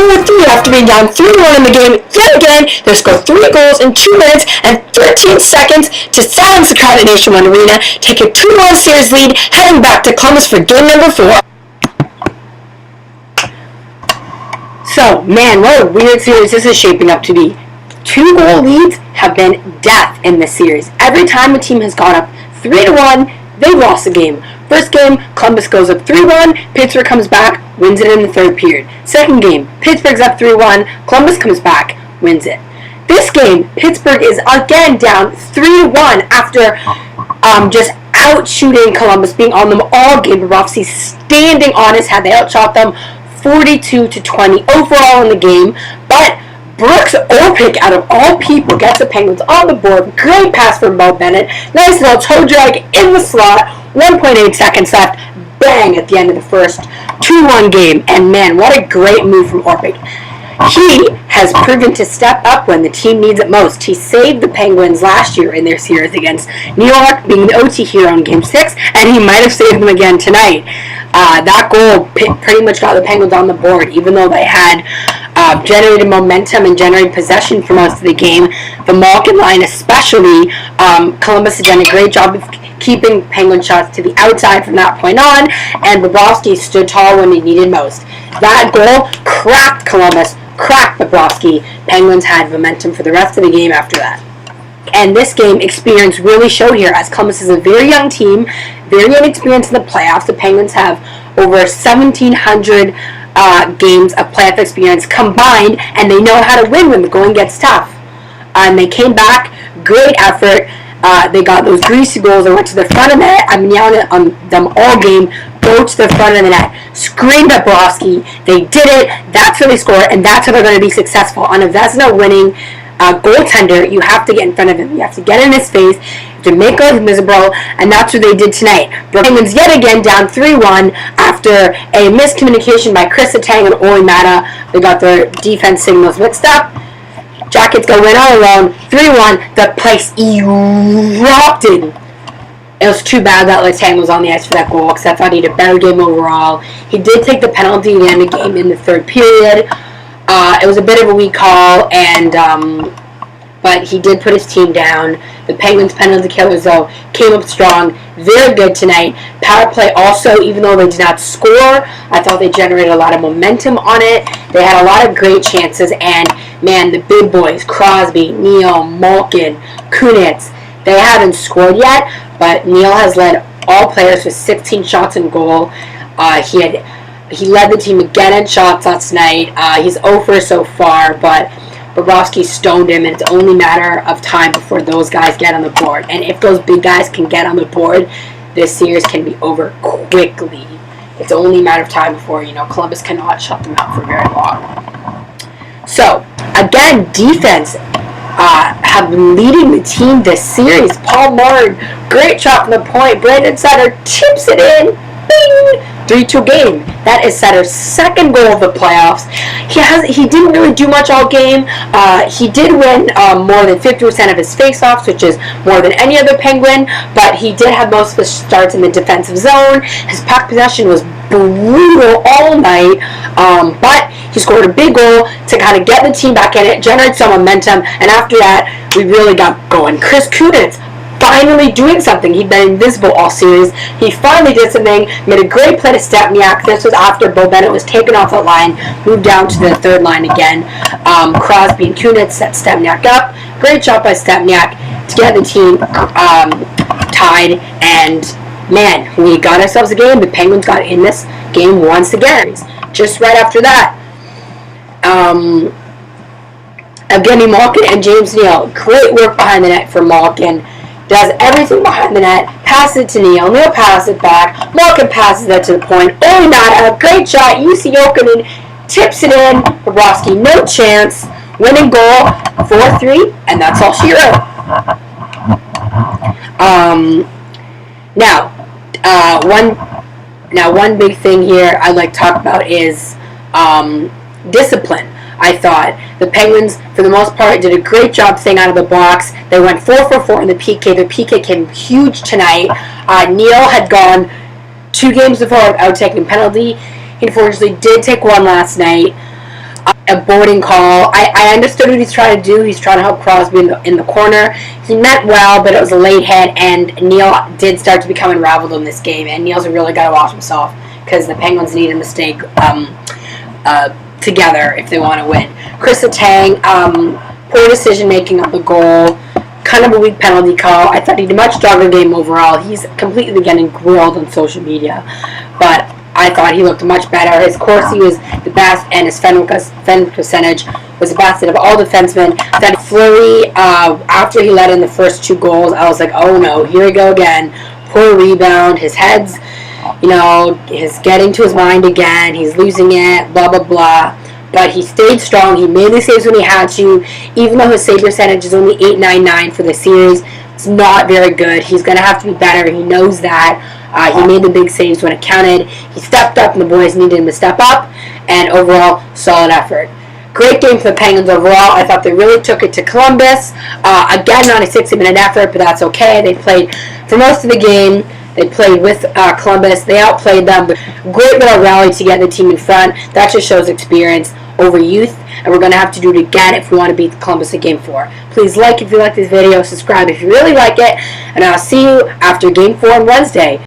4-3 after being down 3-1 in the game. Yet again, they scored 3 goals in 2 minutes and 13 seconds to silence the crowd at Nationwide Arena, take a 2-1 series lead, heading back to Columbus for game number 4. So, man, what a weird series this is shaping up to be. 2-goal leads have been death in this series. Every time a team has gone up 3-1, they've lost the game. First game, Columbus goes up 3-1, Pittsburgh comes back, wins it in the third period. Second game, Pittsburgh's up 3-1, Columbus comes back, wins it. This game, Pittsburgh is again down 3-1 after just out-shooting Columbus, being on them all game. Bobrovsky standing on his head. They outshot them 42-20 overall in the game, but Brooks Orpik, out of all people, gets the Penguins on the board. Great pass from Mo Bennett. Nice little toe drag in the slot. 1.8 seconds left. Bang at the end of the first 2-1 game. And man, what a great move from Orpik. He has proven to step up when the team needs it most. He saved the Penguins last year in their series against New York, being the OT hero in Game 6, and he might have saved them again tonight. That goal pretty much got the Penguins on the board, even though they had generated momentum and generated possession for most of the game. The Malkin line especially, Columbus has done a great job of keeping Penguin shots to the outside from that point on, and Bobrovsky stood tall when he needed most. That goal cracked Columbus, cracked Bobrovsky. Penguins had momentum for the rest of the game after that. And this game experience really showed here, as Columbus is a very young team, very inexperienced in the playoffs. The Penguins have over 1,700 games of playoff experience combined, and they know how to win when the going gets tough. And they came back, great effort. They got those greasy goals. They went to the front of the net. I've been yelling on them all game. Go to the front of the net. Screamed at Bobrovsky. They did it. That's how they scored, and that's how they're going to be successful. On a Vezina winning goaltender, you have to get in front of him. You have to get in his face to make life miserable, and that's what they did tonight. Penguins yet again down 3-1 after a miscommunication by Chris Letang and Oli Mata. They got their defense signals mixed up. Jackets go in all alone, 3-1. The place erupted. It was too bad that Letang was on the ice for that goal, because I thought he had a better game overall. He did take the penalty at the end of the game in the third period. It was a bit of a weak call, but he did put his team down. The Penguins' penalty killers, though, came up strong. Very good tonight. Power play also, even though they did not score, I thought they generated a lot of momentum on it. They had a lot of great chances, and, man, the big boys, Crosby, Neal, Malkin, Kunitz, they haven't scored yet, but Neal has led all players with 16 shots in goal. He led the team again in shots last night. He's 0 so far, but Bobrovsky stoned him, and it's only a matter of time before those guys get on the board. And if those big guys can get on the board, this series can be over quickly. It's only a matter of time before, Columbus cannot shut them out for very long. So, again, defense have been leading the team this series. Paul Martin, great shot from the point. Brandon Sutter tips it in. Bing! 3-2 game. That is Sutter's second goal of the playoffs. He didn't really do much all game. He did win more than 50% of his faceoffs, which is more than any other Penguin, but he did have most of his starts in the defensive zone. His puck possession was brutal all night, but he scored a big goal to kind of get the team back in it, generate some momentum, and after that, we really got going. Chris Kunitz finally doing something. He'd been invisible all series. He finally did something, made a great play to Stepniak. This was after Bo Bennett was taken off that line, moved down to the third line again. Crosby and Kunitz set Stepniak up. Great job by Stepniak to get the team tied, and man, we got ourselves a game. The Penguins got in this game once again. Just right after that, Evgeny Malkin and James Neal. Great work behind the net for Malkin. Does everything behind the net, passes it to Neal. Neal passes it back. Malkin passes it to the point. Oli Mata, great shot. UC Jokinen tips it in. Bobrovsky, no chance. Winning goal, 4-3, and that's all she wrote. One big thing here I'd like to talk about is discipline. I thought the Penguins, for the most part, did a great job staying out of the box. They went 4-for-4 in the PK. The PK came huge tonight. Neal had gone 2 games before without taking a penalty. He unfortunately did take one last night. A boarding call. I understood what he's trying to do. He's trying to help Crosby in the corner. He meant well, but it was a late hit, and Neal did start to become unraveled in this game, and Neal's really got to watch himself because the Penguins need him to stay together if they want to win. Chris Letang, poor decision-making on the goal, kind of a weak penalty call. I thought he did a much stronger game overall. He's completely getting grilled on social media, but I thought he looked much better. His Corsi was the best, and his fend percentage was the best out of all defensemen. That Fleury, after he let in the first 2 goals, I was like, oh no, here we go again. Poor rebound. His head's, is getting to his mind again. He's losing it, blah, blah, blah. But he stayed strong. He made the saves when he had to. Even though his save percentage is only .899 for the series, it's not very good. He's going to have to be better. He knows that. He made the big saves when it counted. He stepped up, and the boys needed him to step up. And overall, solid effort. Great game for the Penguins overall. I thought they really took it to Columbus. Again, not a 60-minute effort, but that's okay. They played for most of the game. They played with Columbus. They outplayed them. Great little rally to get the team in front. That just shows experience over youth, and we're going to have to do it again if we want to beat Columbus in Game 4. Please like if you like this video, subscribe if you really like it, and I'll see you after Game 4 on Wednesday.